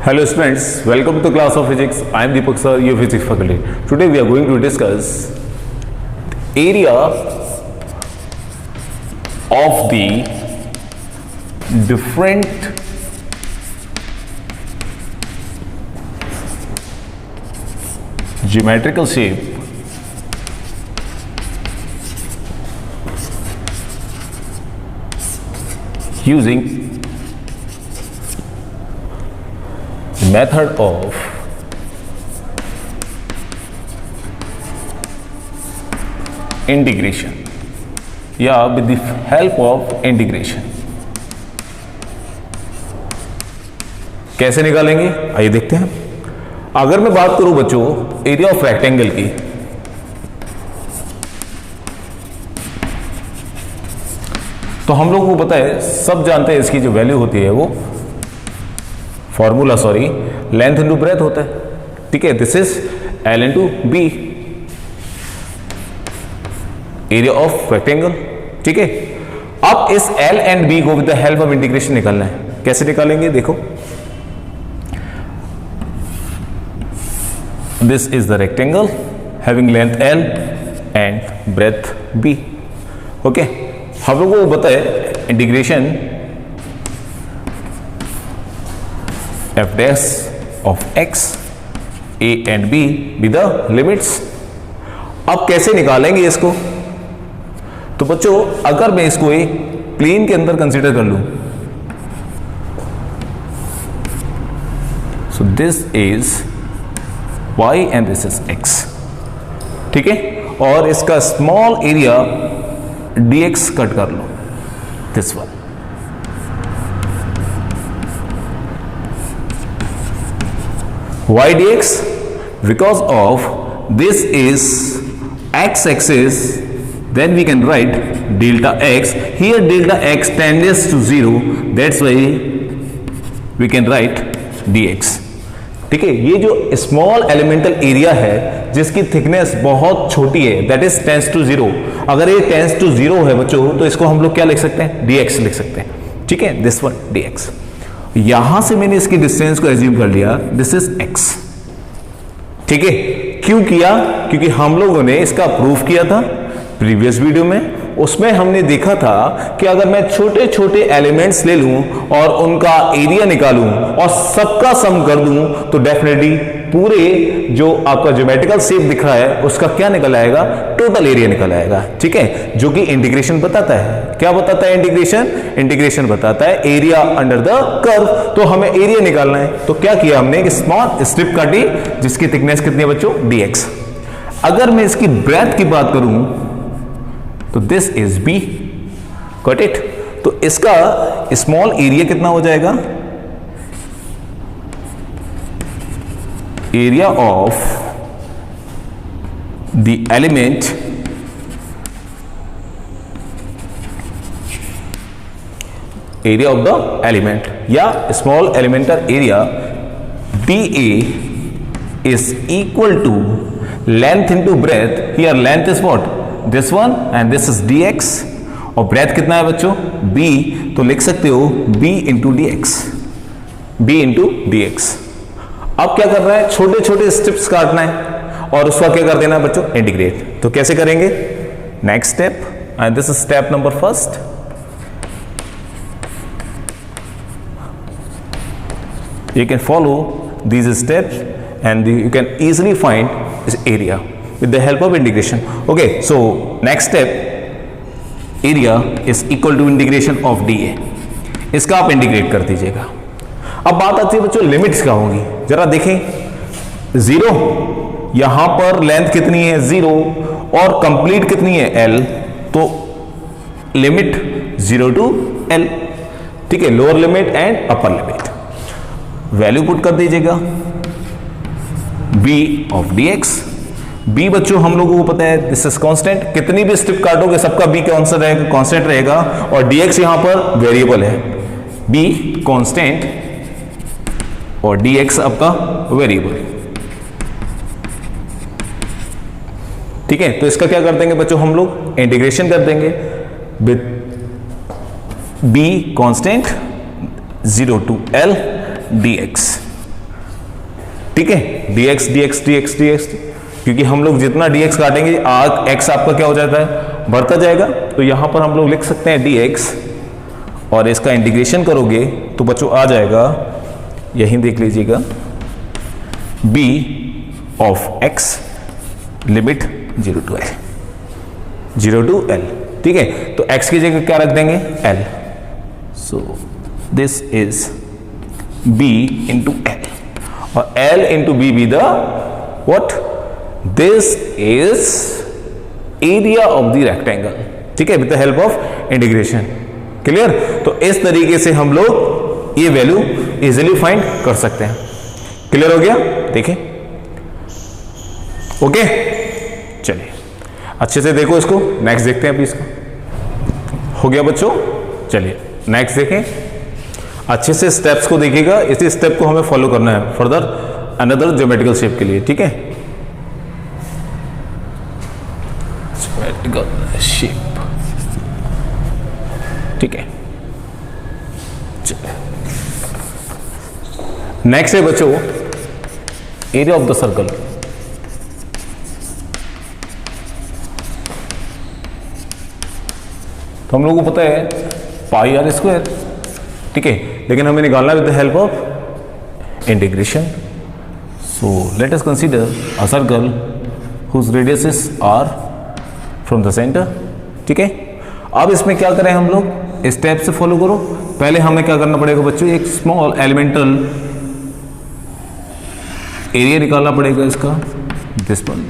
Hello students, welcome to the class of physics. I am Deepak sir, your physics faculty. Today we are going to discuss area of the different geometrical shape using method of integration या with the help of integration. कैसे निकालेंगे आइए देखते हैं. अगर मैं बात करूं बच्चों एरिया ऑफ रेक्टेंगल की, तो हम लोगों को पता है, सब जानते हैं इसकी जो वैल्यू होती है वो फॉर्मूला लेंथ इंटू ब्रेथ होता है. ठीक है, this is l into b, area of rectangle. ठीक है, अब इस एल एंड बी को with the help of integration निकालना है. कैसे निकालेंगे देखो. This is the rectangle having length l and breadth b. Okay, हम लोगों को बताए integration f dash of x a and b with the limits. अब कैसे निकालेंगे इसको. तो बच्चों अगर मैं इसको एक प्लेन के अंदर कंसीडर कर लूं, so this is y and this is x. ठीक है, और इसका स्मॉल एरिया dx कट कर लो, this one. Why dx? Because of this is x-axis, then we can write delta x. Here delta x tends to 0, that's why we can write dx. ठीक है, ये जो स्मॉल एलिमेंटल एरिया है जिसकी thickness बहुत छोटी है, दैट इज टेंस टू 0. अगर ये टेंस टू 0 है बच्चों, तो इसको हम लोग क्या लिख सकते हैं, dx लिख सकते हैं. ठीक है, दिस वन dx. यहां से मैंने इसकी डिस्टेंस को एज्यूम कर लिया, दिस इज x. ठीक है, क्यों किया, क्योंकि हम लोगों ने इसका प्रूफ किया था प्रीवियस वीडियो में. उसमें हमने देखा था कि अगर मैं छोटे छोटे एलिमेंट्स ले लूं और उनका एरिया निकालूं और सबका सम कर दूं, तो डेफिनेटली पूरे जो आपका ज्योमेट्रिकल शेप दिख रहा है उसका क्या निकल आएगा, टोटल एरिया निकल आएगा. ठीक है, जो कि इंटीग्रेशन बताता है. क्या बताता है इंटीग्रेशन? इंटीग्रेशन बताता है एरिया अंडर द कर्व. तो हमें एरिया निकालना है, तो क्या किया हमने, एक स्मॉल स्ट्रिप काटी जिसकी थिकनेस कितनी है बच्चों, dx. अगर मैं इसकी ब्रेथ की बात करूं तो this is b. Got it. तो इसका स्मॉल एरिया कितना हो जाएगा, area of the element area of the element या small elemental area dA is equal to length into breadth. Here length is what, this one, and this is dx. और breadth कितना है बच्चों, b. तो लिख सकते हो b into dx, b into dx. अब क्या कर रहा है, छोटे छोटे स्टेप्स काटना है और उसका क्या कर देना है बच्चों, इंटीग्रेट. तो कैसे करेंगे, next step, and this is step number first. You can follow these steps and you can easily find this area with the help of integration. Okay, so next step, area is equal to integration of dA. इसका आप integrate कर दीजिएगा. अब बात आती है बच्चों limits क्या होंगी, जरा देखें. 0, यहां पर लेंथ कितनी है 0 और कंप्लीट कितनी है l, तो लिमिट 0 टू l. ठीक है, lower limit and upper limit. Value put कर दीजिएगा, b ऑफ dx. b बच्चों हम लोगों को पता है दिस इज कांस्टेंट. कितनी भी स्ट्रिप काटोगे सबका b कांस्टेंट रहेगा और dx यहां पर वेरिएबल है. b कांस्टेंट और dx आपका वेरिएबल. ठीक है, तो इसका क्या कर देंगे बच्चों, हम लोग इंटीग्रेशन कर देंगे with b constant 0 to l dx. ठीक है, dx dx dx dx, क्योंकि हम लोग जितना dx काटेंगे x आपका क्या हो जाता है, बढ़ता जाएगा। तो यहां पर हम लोग लिख सकते हैं dx, और इसका इंटीग्रेशन करोगे तो बच्चों आ जाएगा, यहीं देख लीजिएगा, b of x limit 0 to l, 0 to l, ठीक है। तो x की जगह क्या रख देंगे, l, so this is b into l, और l into b be the what, this is area of the rectangle, ठीक है, with the help of integration. Clear. तो इस तरीके से हम लोग ये वैल्यू इजीली फाइंड कर सकते हैं। क्लियर हो गया, देखें, ओके। चलिए अच्छे से देखो इसको, नेक्स्ट देखते हैं अभी इसका। हो गया बच्चों, चलिए नेक्स्ट देखें, अच्छे से स्टेप्स को देखिएगा, इसी स्टेप को हमें फॉलो करना है फर्दर अनदर ज्योमेट्रिकल शेप के लिए, ठीक है। ज्योमेट्रिकल शेप, ठीक है। नेक्स्ट है बच्चों एरिया ऑफ द सर्कल। तो हम लोगों को पता है पाई आर स्क्वायर, ठीक है, लेकिन हमें निकालना with the help of integration. So let us consider a circle whose radiuses are from the centre, ठीक है। अब इसमें क्या करें हम लोग, स्टेप से फॉलो करो। पहले हमें क्या करना पड़ेगा बच्चों, एक स्मॉल एलिमेंटल एरिया निकालना पड़ेगा इसका, दिस वन।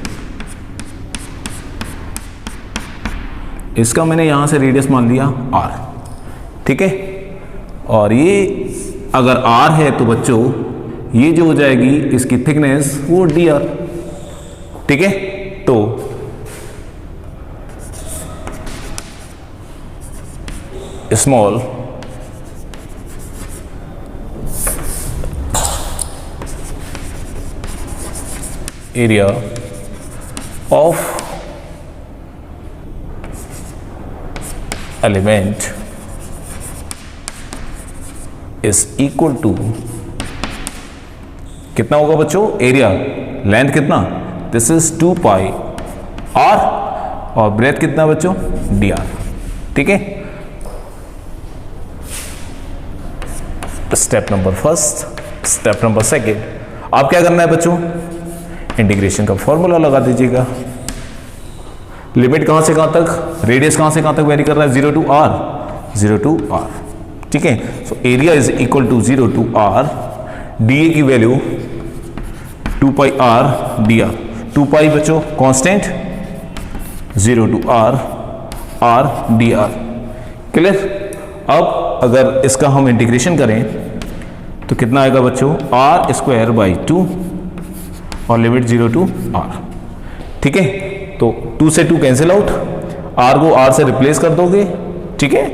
इसका मैंने यहां से रेडियस मान लिया r, ठीक है। और ये अगर r है तो बच्चों ये जो हो जाएगी इसकी थिकनेस वो dr, ठीक है। तो small area of element is equal to, कितना होगा बच्चों, एरिया, लेंथ कितना, दिस इज 2 पाई r, और ब्रेथ कितना बच्चों, dr, ठीक है। Step number first, step number second, आप क्या करना है बच्चों, इंटीग्रेशन का फॉर्मूला लगा दीजिएगा। लिमिट कहां से कहां तक, रेडियस कहां से कहां तक वेरी कर रहा है, 0 to r, 0 to r, ठीक है। So area is equal to 0 to r, dA की वैल्यू 2 पाई r dr, 2 पाई बच्चों constant, 0 to r, r dr, clear. अब अगर इसका हम इंटीग्रेशन करें तो कितना आएगा बच्चों, r स्क्वायर बाई 2 और लिमिट 0 to r, ठीक है। तो 2 से 2 कैंसिल आउट, r को r से रिप्लेस कर दोगे, ठीक है।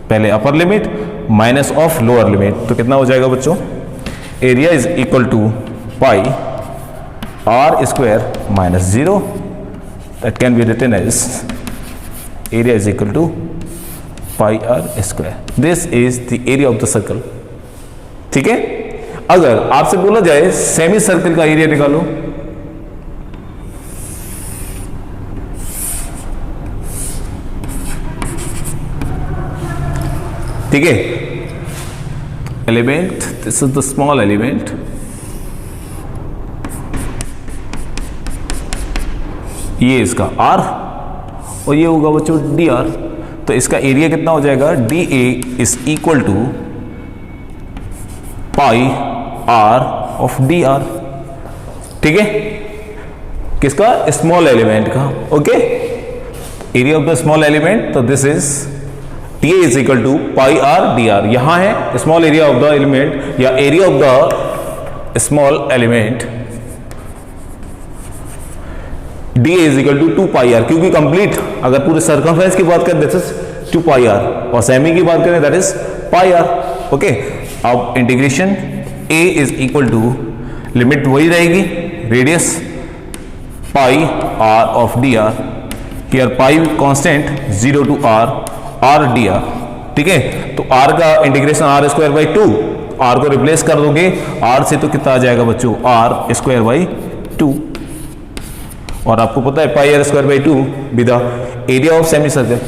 पहले upper limit minus of lower limit, तो कितना हो जाएगा बच्चों, area is equal to pi r square minus 0, that can be written as area is equal to pi r square. This is the area of the circle, ठीक है। अगर आपसे बोला जाए सेमी सर्कल का एरिया निकालो, ठीक है, element, this is the small element, ये इसका r और ये होगा बच्चों dr, तो इसका एरिया कितना हो जाएगा, dA is equal to pi r of dr, ठीक है, किसका, स्मॉल एलिमेंट का, okay. Area of the small element, तो this is dA is equal to pi r dr, यहां है small area of the element या area of the small element, dA is equal to 2 pi r, क्योंकि complete अगर पूरे circumference की बात करें दिस इज 2 पाई r, और सेमी की बात करें that is pi r, okay. अब integration a is equal to, limit वही रहेगी, radius pi r of dr, here pi constant 0 to r, r dr, ठीक है। तो r का integration r square by 2 r को रिप्लेस कर दोगे r से तो कितना आ जाएगा बच्चों, r स्क्वायर बाई 2, और आपको पता है पाई r square by 2 be the area of semi circle,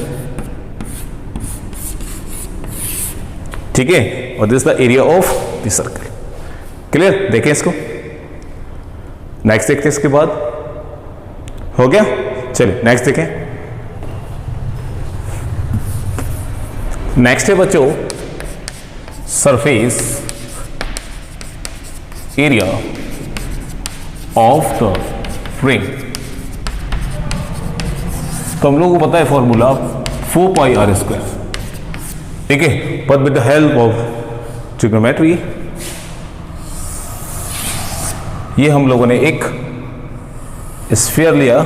ठीक है, और this the area of the circle. Clear? देखें इसको, नेक्स्ट देखते हैं, इसके बाद हो गया। चलिए नेक्स्ट देखें। नेक्स्ट है बच्चों surface area of the ring. तो हम लोगों को पता है फॉर्मूला 4 पाई r स्क्वायर, ठीक है, but with the help of trigonometry ये हम लोगों ने एक स्फीयर लिया,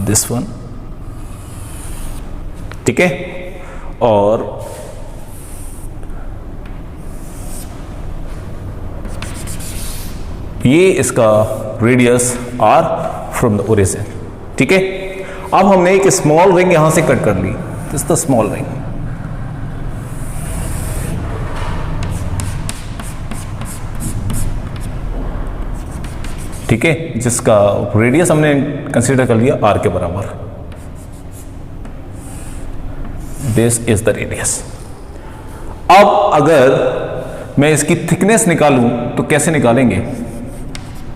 दिस वन, ठीक है, और ये इसका radius r from the origin, ठीक है। अब हमने एक स्मॉल रिंग यहां से कट कर ली, दिस द स्मॉल रिंग, ठीक है, जिसका रेडियस हमने कंसीडर कर लिया r के बराबर, दिस इज द रेडियस। अब अगर मैं इसकी थिकनेस निकालूं तो कैसे निकालेंगे,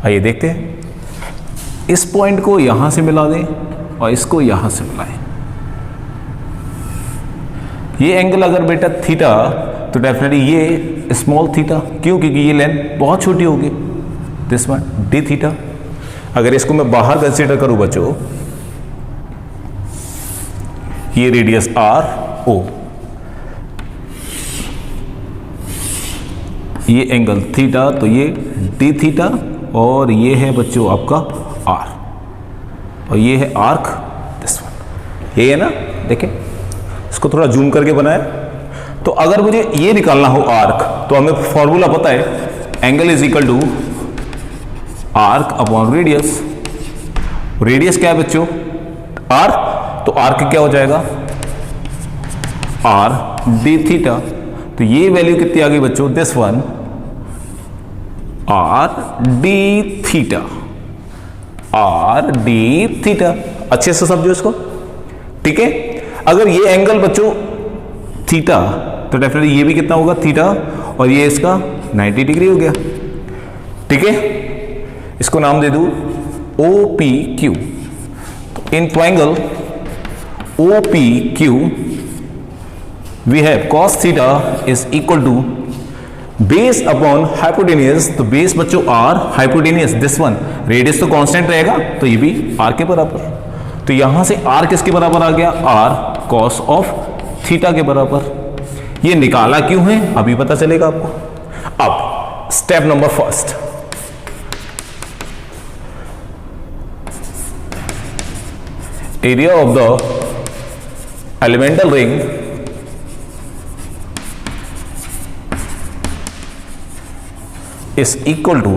आइए देखते हैं। इस पॉइंट को यहां से मिला दें और इसको यहां से मिलाएं। ये एंगल अगर बेटा थीटा तो डेफिनेटली ये स्मॉल थीटा, क्यों, क्योंकि ये लेंथ बहुत छोटी होगी, दिस वन डी थीटा। अगर इसको मैं बाहर कंसीडर करूं बच्चों, ये रेडियस आर ओ, ये एंगल थीटा, तो ये डी थीटा, और ये है बच्चों आपका आर, और ये है आर्क, दिस वन, ये है ना, देखें इसको थोड़ा जूम करके बनाया। तो अगर मुझे ये निकालना हो आर्क, तो हमें फॉर्मूला पता है, angle is equal to arc upon radius. Radius क्या है बच्चों, आर, तो आर्क क्या हो जाएगा, आर डी थीटा। तो ये वैल्यू कितनी आ गई बच्चों, this one are d theta, are d theta. अच्छे से समझो इसको, ठीक है। अगर ये एंगल बच्चों थीटा, तो डेफिनेटली ये भी कितना होगा, थीटा, और ये इसका 90 डिग्री हो गया, ठीक है। इसको नाम दे दूं O P Q. In triangle O P Q we have cos theta is equal to base upon hypotenuse. तो बेस बच्चों r, hypotenuse this one, radius तो कांस्टेंट रहेगा, तो ये भी आर के बराबर। तो यहां से आर किसके बराबर आ गया, आर कॉस ऑफ थीटा के बराबर। ये निकाला क्यों है अभी पता चलेगा आपको। अब step number first, area of the elemental ring is equal to,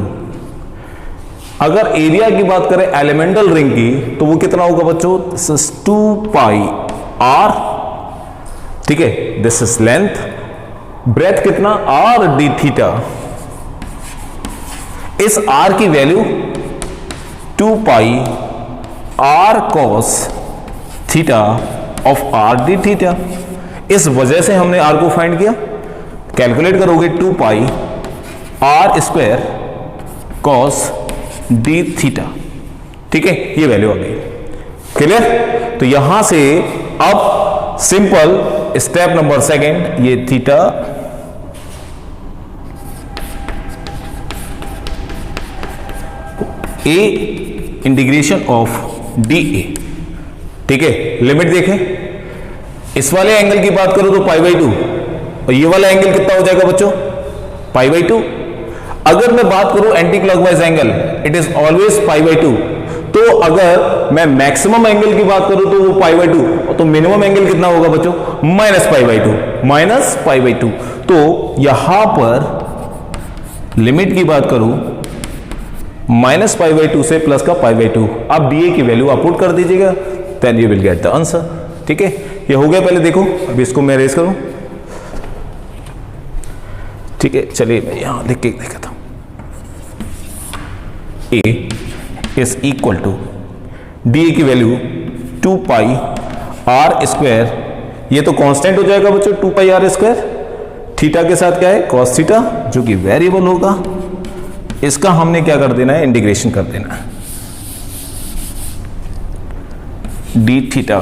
अगर एरिया की बात करें एलिमेंटल रिंग की, तो वो कितना होगा बच्चों, दिस इज 2 पाई आर, ठीक है, दिस इज लेंथ, ब्रेथ कितना, आर डी थीटा। इस आर की वैल्यू 2 pi r cos theta of r d theta. इस वजह से हमने आर को फाइंड किया। कैलकुलेट करोगे 2 pi r square cos d theta, ठीक है, ये वैल्यू आ गई। क्लियर? तो यहां से अब सिंपल स्टेप नंबर सेकंड, ये theta a integration of D A, ठीक है। लिमिट देखें, इस वाले एंगल की बात करो तो पाई बाई 2, और ये वाला एंगल कितना हो जाएगा बच्चों, पाई बाई 2। अगर मैं बात करूं anti clockwise angle, it is always pi by 2। तो अगर मैं मैक्सिमम एंगल की बात करूं तो वो पाई बाई 2, तो मिनिमम एंगल कितना होगा बच्चों, minus pi by 2, minus pi by 2। तो यहां पर लिमिट की बात करूं माइनस पाई बाई 2 से प्लस का पाई बाई 2, आप डी ए की वैल्यू आप पुट कर दीजिएगा, then you will get the answer, ठीक है। ये हो गया, पहले देखो, अभी इसको मैं रेज करूं। ठीक है, चलिए मैं यहाँ लिख के देता हूँ। ए इज इक्वल टू डी की वैल्यू 2 पाई आर स्क्वायर, ये तो कांस्टेंट हो जाएगा बच्चों 2 पाई आर स्क्वायर, थीटा के साथ क्या है कॉस थीटा जो कि वेरिएबल होगा, इसका हमने क्या कर देना है इंटीग्रेशन कर देना है d theta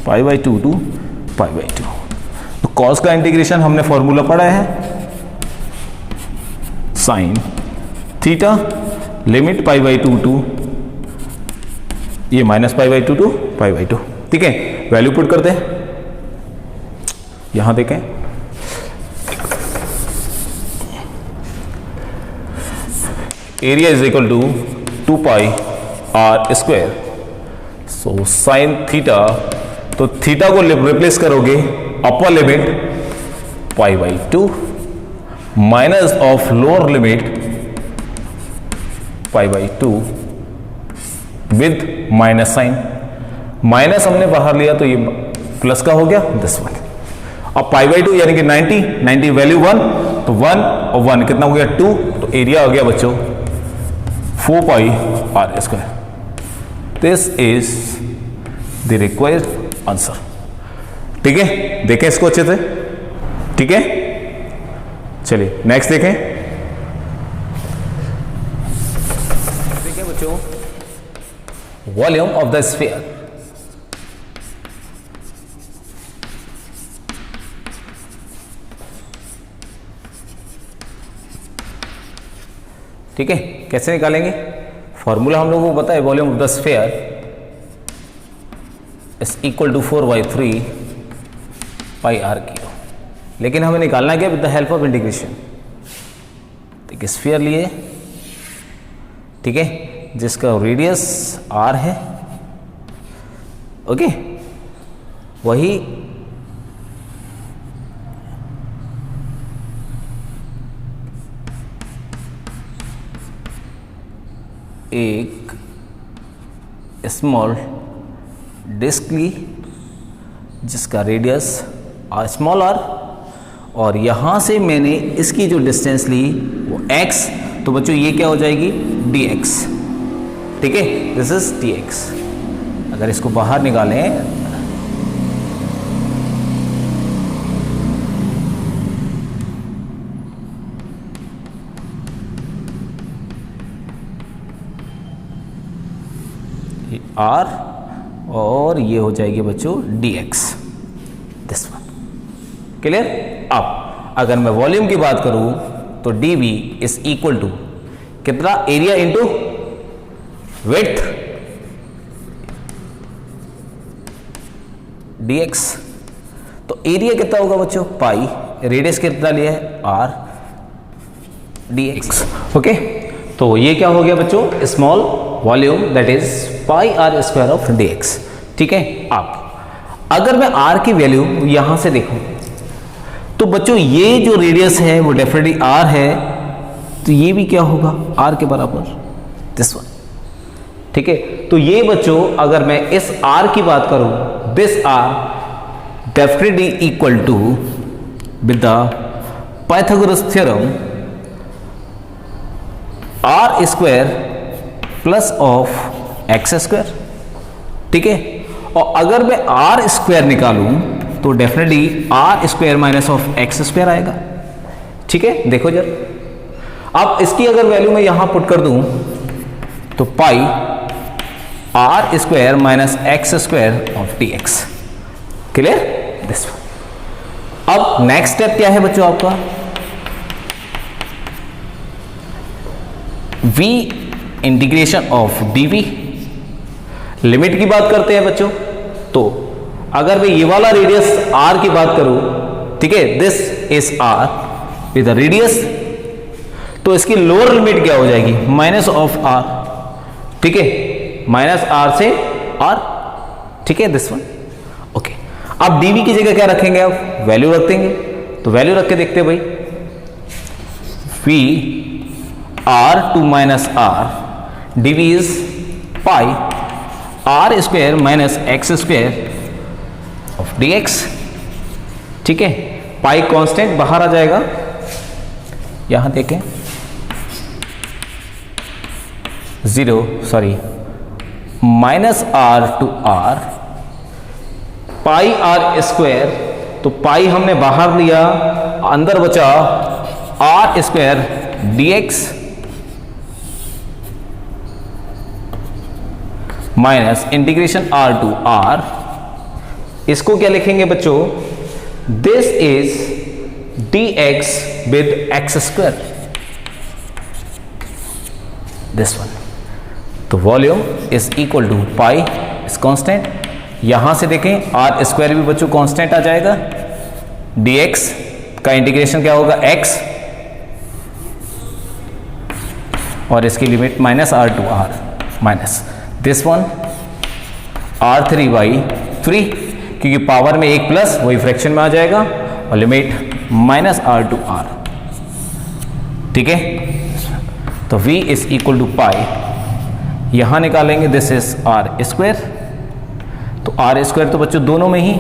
pi by 2 to pi by 2। तो कॉस का इंटीग्रेशन हमने फॉर्मूला पढ़ा है sine theta limit pi by 2 to ये minus pi by 2 to pi by 2। ठीक है, वैल्यू पुट करते हैं, यहां देखें area is equal to 2 pi r square. So sine theta, तो थीटा को रिप्लेस करोगे upper limit pi by 2 minus of lower limit pi by 2 with minus sine, minus हमने बाहर लिया तो ये प्लस का हो गया दिस वन। अब पाई बाई 2 यानी कि 90 वैल्यू 1, तो 1 और 1 कितना हो गया 2, तो एरिया हो गया बच्चों 4 pi r square. This is the required answer. ठीक है, देखें इसको अच्छे से। ठीक है, चलिए नेक्स्ट देखें। देखिए बच्चों, वॉल्यूम ऑफ द स्फीयर, ठीक है, कैसे निकालेंगे? फॉर्मूला हम लोगों को पता है, volume of the sphere is equal to 4/3 pi r cube, लेकिन हमें निकालना क्या with the help of integration. ठीक है, स्फीयर लिए, ठीक है, जिसका रेडियस आर है, ओके, वही एक स्मॉल डिस्क ली जिसका रेडियस आर स्मॉल आर, और यहां से मैंने इसकी जो डिस्टेंस ली वो x, तो बच्चों ये क्या हो जाएगी dx। ठीक है, दिस इज dx। अगर इसको बाहर निकालें r और ये हो जाएगी बच्चों dx, दिस वन। क्लियर? अब अगर मैं वॉल्यूम की बात करूं तो dv इज इक्वल टू कितना, एरिया इंटू विड्थ dx। तो एरिया कितना होगा बच्चों पाई, रेडियस कितना लिया है r dx। ओके, तो ये क्या हो गया बच्चों small volume that is pi r square of dx। ठीक है, अब अगर मैं r की वैल्यू यहां से देखूं तो बच्चों ये जो रेडियस है वो डेफिनेटली r है, तो ये भी क्या होगा r के बराबर, दिस वन। ठीक है, तो ये बच्चों अगर मैं इस r की बात करूं, this r definitely equal to with the Pythagoras theorem r square plus of x square. ठीक है, और अगर मैं r स्क्वायर निकालूं तो definitely r square minus of x square आएगा। ठीक है, देखो जरा, अब इसकी अगर वैल्यू मैं यहां पुट कर दूं तो पाई r square minus x square of dx। Clear? This one. अब नेक्स्ट स्टेप क्या है बच्चों आपका, v integration of dv। Limit की बात करते हैं बच्चों, तो अगर मैं ये वाला रेडियस r की बात करूं, ठीक है, this is r with the radius, तो इसकी लोअर लिमिट क्या हो जाएगी माइनस ऑफ r। ठीक है, माइनस r से r। ठीक है, दिस वन। ओके, अब dv की जगह क्या रखेंगे, आप वैल्यू रख देंगे, तो वैल्यू रख के देखते हैं भाई, v r2 minus r dv is pi r square minus x square of dx। ठीक है, पाई कांस्टेंट बाहर आ जाएगा, यहां देखें, minus r to r pi r square, तो पाई हमने बाहर लिया, अंदर बचा r square dx minus integration r to r. इसको क्या लिखेंगे बच्चों, this is dx with x square, this one. तो volume is equal to pi is constant. यहां से देखें आर स्क्वायर भी बच्चों कांस्टेंट आ जाएगा, dx का इंटीग्रेशन क्या होगा x, और इसकी limit minus r to r minus this one r3/3, क्योंकि पावर में एक प्लस वही फ्रैक्शन में आ जाएगा, और limit minus r to r. ठीक है, तो v is equal to pi, यहां निकालेंगे दिस इज आर स्क्वायर, तो आर स्क्वायर तो बच्चों दोनों में ही,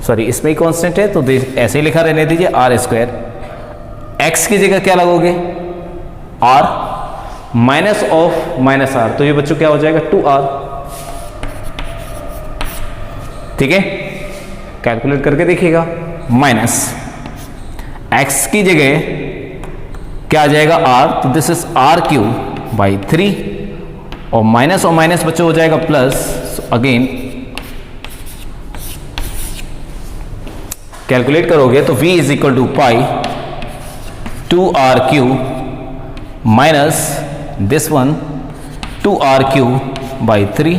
सॉरी इसमें ही कांस्टेंट है, तो ऐसे ही लिखा रहने दीजिए आर स्क्वायर। एक्स की जगह क्या लगोगे, r minus of minus r, तो ये बच्चों क्या हो जाएगा 2r। ठीक है, कैलकुलेट करके देखिएगा, माइनस एक्स की जगह क्या आ जाएगा r, तो दिस इज r³ 3, और माइनस बच्चों हो जाएगा प्लस, अगेन कैलकुलेट करोगे तो v is equal to pi 2r³ minus this one 2r³ 3।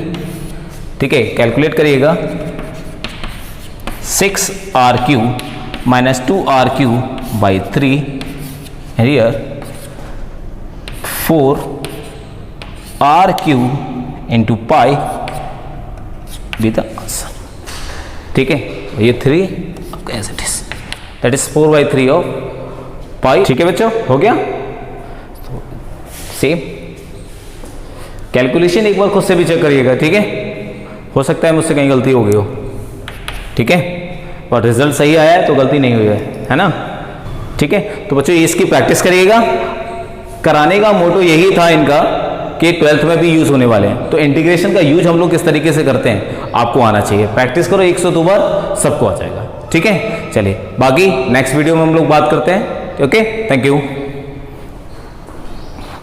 ठीक है, कैलकुलेट करिएगा, 6r³ minus 2r³ 3 here 4r³ into pi with the answer. ठीक है, ये 3 as it is, that is 4/3 of pi. ठीक है बच्चों, हो गया। सेम कैलकुलेशन एक बार खुद से भी चेक करिएगा, ठीक है, हो सकता है मुझसे कहीं गलती हो गई हो, ठीक है, और रिजल्ट सही आया है तो गलती नहीं हुई है ना। ठीक है, तो बच्चों इसकी प्रैक्टिस करिएगा। कराने का मोटो यही था इनका कि 12th में भी यूज होने वाले हैं, तो इंटीग्रेशन का यूज हम लोग किस तरीके से करते हैं आपको आना चाहिए। प्रैक्टिस करो 102 बार, सबको आ जाएगा। ठीक है, चलिए बाकी नेक्स्ट वीडियो में हम लोग बात करते हैं। Okay, thank you.